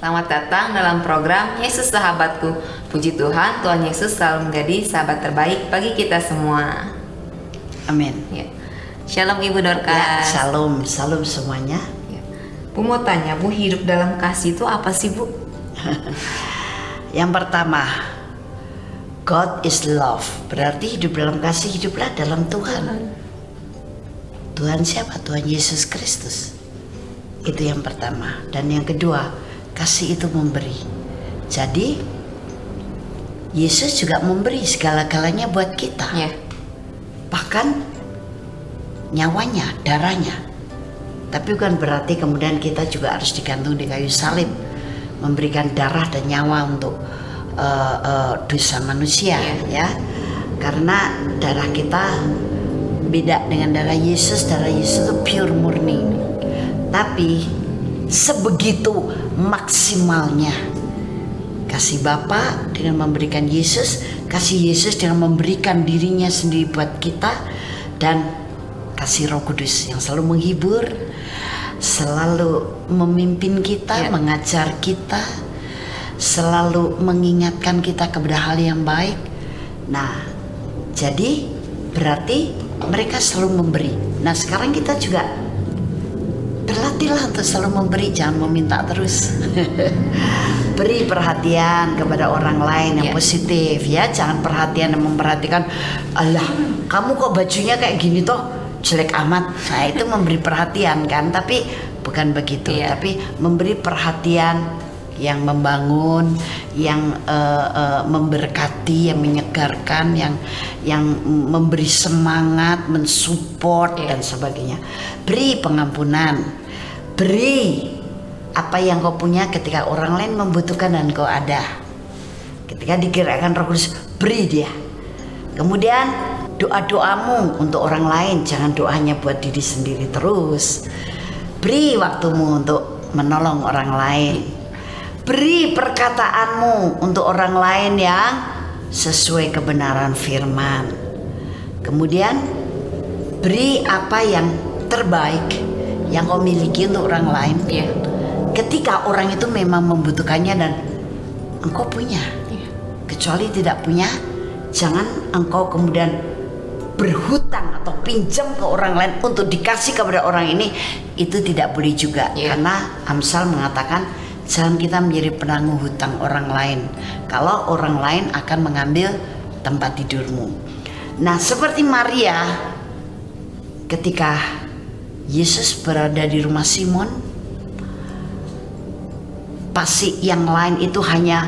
Selamat datang dalam program Yesus Sahabatku. Puji Tuhan, Tuhan Yesus selalu menjadi sahabat terbaik bagi kita semua. Amin. Ya. Shalom Ibu Ya, Dorcas. salam semuanya. Ya. Bu mau tanya, Bu, hidup dalam kasih itu apa sih, Bu? Yang pertama, God is love. Berarti hidup dalam kasih, hiduplah dalam Tuhan. Tuhan siapa? Tuhan Yesus Kristus. Itu yang pertama. Dan yang kedua, kasih itu memberi. Jadi Yesus juga memberi segala-galanya buat kita. Ya. Bahkan nyawanya, darahnya. Tapi bukan berarti kemudian kita juga harus digantung di kayu salib, memberikan darah dan nyawa untuk dosa manusia, ya. Karena darah kita beda dengan darah Yesus. Darah Yesus itu pure murni. Tapi sebegitu maksimalnya kasih Bapa dengan memberikan Yesus, kasih Yesus dengan memberikan dirinya sendiri buat kita, dan kasih Roh Kudus yang selalu menghibur, selalu memimpin kita, mengajar kita, selalu mengingatkan kita kepada hal yang baik. Nah, jadi berarti mereka selalu memberi. Nah, sekarang kita juga berlatihlah untuk selalu memberi, jangan meminta terus. Beri perhatian kepada orang lain yang positif, ya. Jangan perhatian dan memperhatikan, alah kamu kok bajunya kayak gini toh, jelek amat. Nah, itu memberi perhatian kan, tapi bukan begitu. Tapi memberi perhatian yang membangun, yang memberkati, yang menyegarkan, yang memberi semangat, mensupport dan sebagainya. Beri pengampunan, beri apa yang kau punya ketika orang lain membutuhkan dan kau ada. Ketika digerakkan Roh Kudus, beri dia. Kemudian doa-doamu untuk orang lain, jangan doanya buat diri sendiri terus. Beri waktumu untuk menolong orang lain. Beri perkataanmu untuk orang lain yang sesuai kebenaran firman. Kemudian beri apa yang terbaik yang kau miliki untuk orang lain. Ketika orang itu memang membutuhkannya dan engkau punya. Kecuali tidak punya, jangan engkau kemudian berhutang atau pinjam ke orang lain untuk dikasih kepada orang ini. Itu tidak boleh juga. Karena Amsal mengatakan jangan kita menjadi penangguh hutang orang lain, kalau orang lain akan mengambil tempat tidurmu. Nah, seperti Maria ketika Yesus berada di rumah Simon, pasti yang lain itu hanya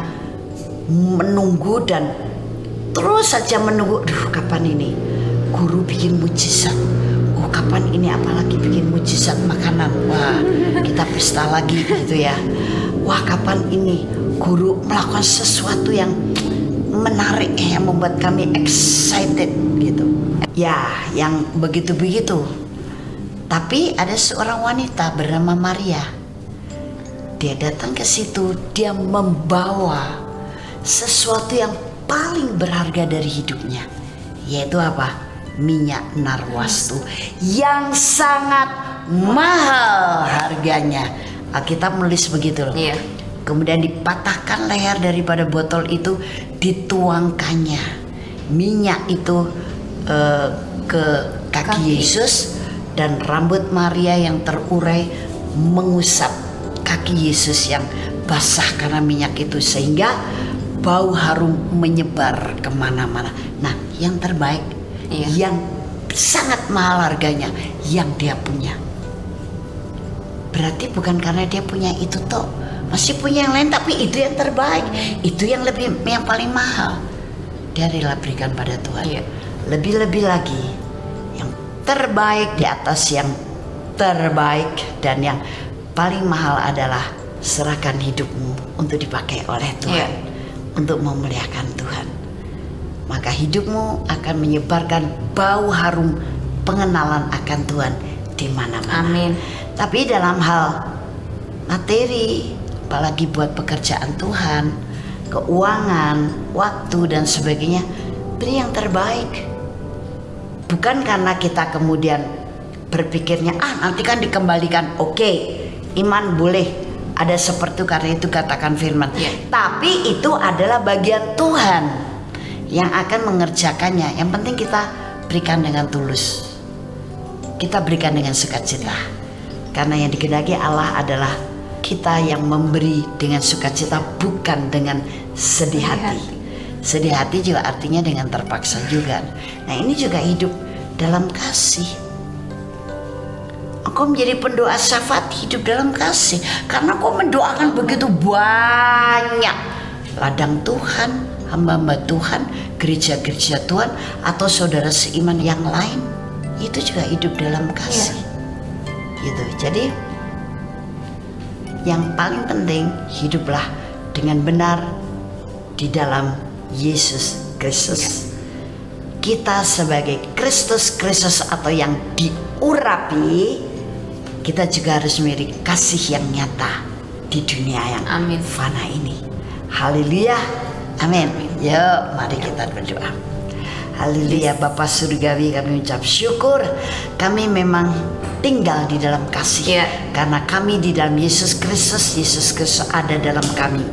menunggu dan terus saja menunggu. Duh, kapan ini guru bikin mujizat? Oh, kapan ini apalagi bikin mujizat makanan? Wah, kita pesta lagi gitu ya. Wah, kapan ini guru melakukan sesuatu yang menarik, yang membuat kami excited gitu. Ya, yang begitu-begitu. Tapi ada seorang wanita bernama Maria. Dia datang ke situ, dia membawa sesuatu yang paling berharga dari hidupnya. Yaitu apa? Minyak narwastu yang sangat mahal harganya. Alkitab menulis begitu loh. Kemudian dipatahkan leher daripada botol itu, dituangkannya minyak itu ke kaki Yesus, dan rambut Maria yang terurai mengusap kaki Yesus yang basah karena minyak itu, sehingga bau harum menyebar kemana-mana. Nah, yang terbaik, yang sangat mahal harganya, yang dia punya. Berarti bukan karena dia punya itu toh, masih punya yang lain, tapi itu yang terbaik, itu yang paling mahal. Dia rela berikan pada Tuhan. Lebih-lebih lagi, yang terbaik di atas yang terbaik, dan yang paling mahal adalah serahkan hidupmu untuk dipakai oleh Tuhan, untuk memuliakan Tuhan. Maka hidupmu akan menyebarkan bau harum pengenalan akan Tuhan di mana-mana. Amin. Tapi dalam hal materi, apalagi buat pekerjaan Tuhan, keuangan, waktu dan sebagainya, beri yang terbaik. Bukan karena kita kemudian berpikirnya nanti kan dikembalikan. Oke, iman boleh ada seperti karena itu katakan firman. Ya. Tapi itu adalah bagian Tuhan yang akan mengerjakannya. Yang penting kita berikan dengan tulus. Kita berikan dengan sukacita. Karena yang dikehendaki Allah adalah kita yang memberi dengan sukacita, bukan dengan sedih hati. Sedih hati juga artinya dengan terpaksa juga. Nah, ini juga hidup dalam kasih. Engkau menjadi pendoa syafaat, hidup dalam kasih. Karena kau mendoakan begitu banyak ladang Tuhan, hamba-hamba Tuhan, gereja-gereja Tuhan, atau saudara seiman yang lain. Itu juga hidup dalam kasih. Gitu. Jadi yang paling penting, hiduplah dengan benar di dalam Yesus Kristus. Kita sebagai Kristus atau yang diurapi, kita juga harus memiliki kasih yang nyata di dunia yang fana ini. Haleluya. Amin. Yuk, mari kita berdoa. Haleluya. Bapa Surgawi, kami ucap syukur. Kami memang tinggal di dalam kasih. Karena kami di dalam Yesus Kristus. Yesus Kristus ada dalam kami.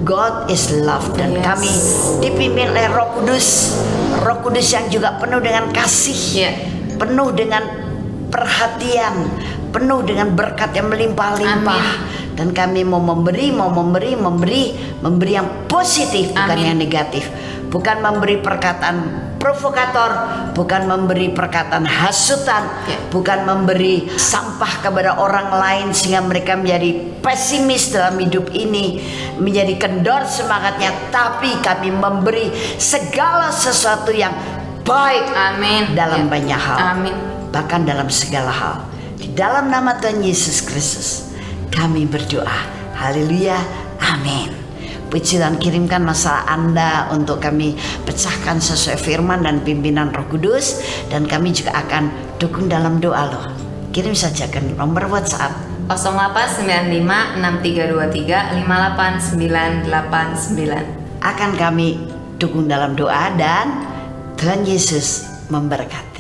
God is love. Dan kami dipimpin oleh Roh Kudus. Roh Kudus yang juga penuh dengan kasih. Penuh dengan perhatian, penuh dengan berkat yang melimpah-limpah. Dan kami mau memberi yang positif, bukan yang negatif. Bukan memberi perkataan provokator, bukan memberi perkataan hasutan, bukan memberi sampah kepada orang lain sehingga mereka menjadi pesimis dalam hidup ini, menjadi kendor semangatnya. Tapi kami memberi segala sesuatu yang baik dalam banyak hal, bahkan dalam segala hal. Di dalam nama Tuhan Yesus Kristus kami berdoa. Haleluya. Amin. Puji Tuhan, kirimkan masalah Anda untuk kami pecahkan sesuai firman dan pimpinan Roh Kudus. Dan kami juga akan dukung dalam doa loh. Kirim saja ke nomor WhatsApp 089563235899. Akan kami dukung dalam doa dan Tuhan Yesus memberkati.